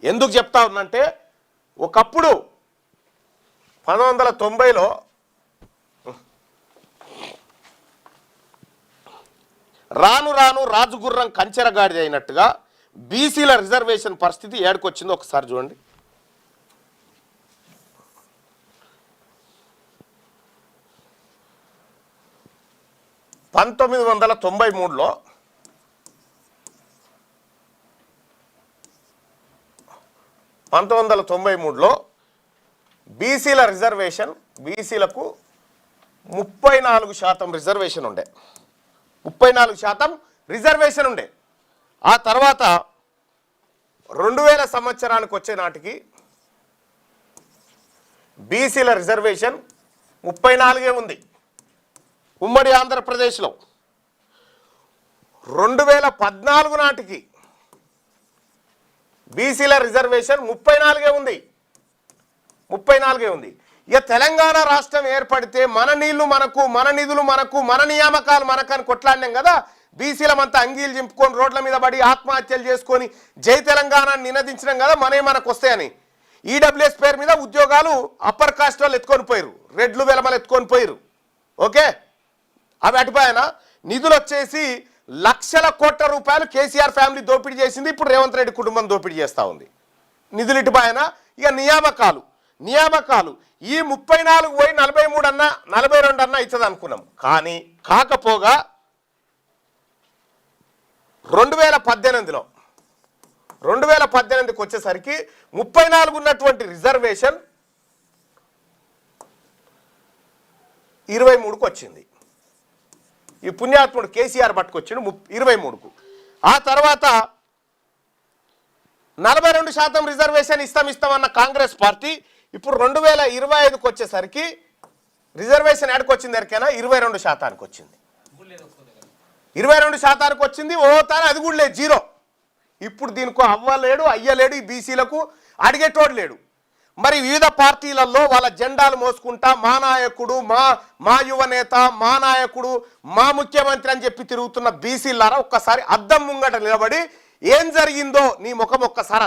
ఎందుకు చెప్తా ఉన్నంటే ఒకప్పుడు 1990లో రాను రాను రాజుగుర్రం కంచెరగాడి అయినట్టుగా బీసీల రిజర్వేషన్ పరిస్థితి ఏడుకొచ్చిందో ఒకసారి చూడండి. 1993లో బీసీల రిజర్వేషన్ బీసీలకు 34% రిజర్వేషన్ ఉండే 34% రిజర్వేషన్ ఉండే. ఆ తర్వాత 2000 సంవత్సరానికి వచ్చే నాటికి బీసీల రిజర్వేషన్ 34 ఉంది ఉమ్మడి ఆంధ్రప్రదేశ్లో. 2014 నాటికి బీసీల రిజర్వేషన్ 34 ఉంది 34 ఉంది. ఇక తెలంగాణ రాష్ట్రం ఏర్పడితే మన నీళ్లు మనకు, మన నిధులు మనకు, మన నియామకాలు మనకని కొట్లాడినాం కదా. బీసీలమంతా అంగీలు చింపుకొని రోడ్ల మీద పడి ఆత్మహత్యలు చేసుకొని జై తెలంగాణ నినదించినాం కదా, మనకు వస్తాయని. ఈడబ్ల్యూఎస్ పేరు మీద ఉద్యోగాలు అప్పర్ కాస్ట్ వాళ్ళు ఎత్తుకొని పోయారు, రెడ్లు వెలమలు ఎత్తుకొని పోయారు. ఓకే, అవి అటుపైన నిధులు వచ్చేసి లక్షల కోట్ల రూపాయలు కేసీఆర్ ఫ్యామిలీ దోపిడీ చేసింది. ఇప్పుడు రేవంత్ రెడ్డి కుటుంబం దోపిడీ చేస్తూ ఉంది. నిధులు ఇటుపైన. ఇక నియామకాలు ఈ 34 పోయి 43 అన్నా 42 అన్నా ఇస్తుంది అనుకున్నాం. కానీ కాకపోగా 2018కి వచ్చేసరికి 34 ఉన్నటువంటి రిజర్వేషన్ 23కు వచ్చింది. ఈ పుణ్యాత్ముడు కేసీఆర్ పట్టుకొచ్చిండు 23కు. ఆ తర్వాత 42% రిజర్వేషన్ ఇస్తామన్న కాంగ్రెస్ పార్టీ ఇప్పుడు 2025కు వచ్చేసరికి రిజర్వేషన్ ఎక్కడికొచ్చింది ఎరికైనా 22% వచ్చింది. 22% వచ్చింది. ఓతాను అది కూడా లేదు, జీరో. ఇప్పుడు దీనికి అవ్వలేడు అయ్యలేడు, ఈ బీసీలకు అడిగేటోడు లేడు. మరి వివిధ పార్టీలలో వాళ్ళ జెండాలు మోసుకుంటా మా నాయకుడు, మా యువనేత, మా నాయకుడు, మా ముఖ్యమంత్రి అని చెప్పి తిరుగుతున్న బీసీలారా ఒక్కసారి అద్దం ముంగట నిలబడి ఏం జరిగిందో నీ ముఖం ఒక్కసారి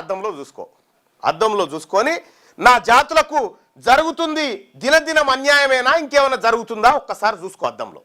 అద్దంలో చూసుకొని నా జాతులకు జరుగుతుంది దినదినం అన్యాయమేనా ఇంకేమైనా జరుగుతుందా ఒక్కసారి చూసుకో అద్దంలో.